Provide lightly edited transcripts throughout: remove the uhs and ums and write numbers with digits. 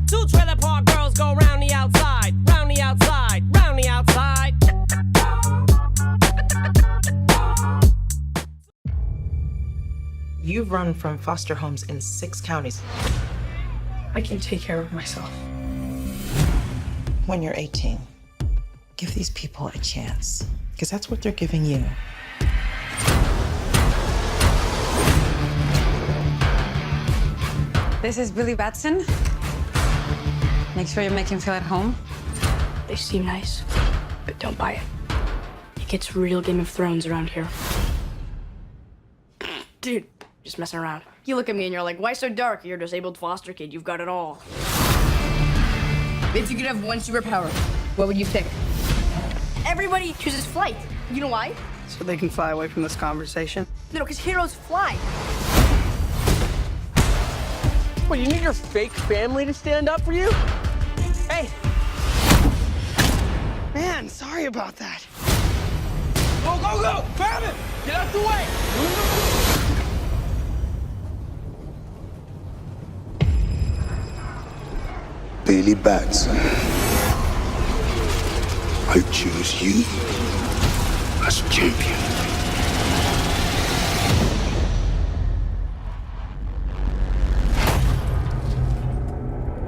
Two trailer park girls go round the outside, round the outside, round the outside. You've run from foster homes in 6 counties. I can take care of myself. When you're 18, give these people a chance, because that's what they're giving you. This is Billy Batson. Make sure you make him feel at home. They seem nice, but don't buy it. It gets real Game of Thrones around here. Dude, just messing around. You look at me and you're like, why so dark? You're a disabled foster kid. You've got it all. If you could have one superpower, what would you pick? Everybody chooses flight. You know why? So they can fly away from this conversation? No, because heroes fly. What, you need your fake family to stand up for you? Hey! Man, sorry about that. Go, go, go! Grab it! Get out the way! Billy Batson, I choose you as champion.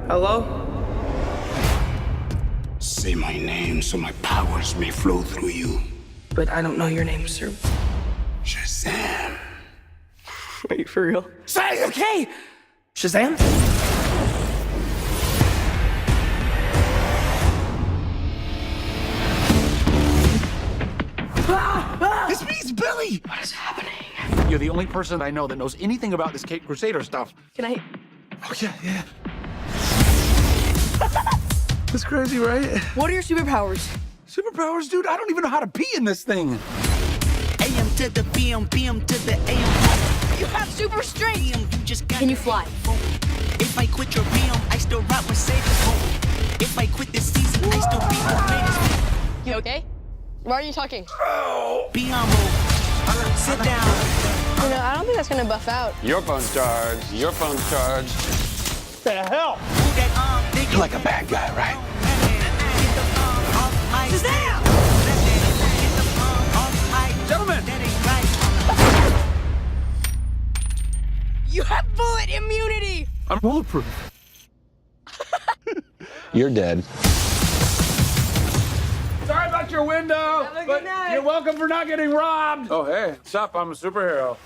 Hello? Say my name so my powers may flow through you. But I don't know your name, sir. Shazam. Are you for real? Say, okay! Shazam? It's me, it's Billy! What is happening? You're the only person I know that knows anything about this Cape Crusader stuff. Can I... Oh, yeah. That's crazy, right? What are your superpowers? Superpowers, dude? I don't even know how to pee in this thing. AM to the PM, PM to the AM. You have super strength. You just got Can you fly? If I quit your PM, I still rock Mercedes. If I quit this season, I still be the greatest. You okay? Why are you talking? Be humble. Sit down. You know, I don't think that's gonna buff out. Your phone's charged. Your phone's charged. The hell? You're like a bad guy, right? Shazam! Gentlemen! You have bullet immunity. I'm bulletproof. You're dead. Sorry about your window, but you're welcome for not getting robbed. Oh, hey, what's up? I'm a superhero.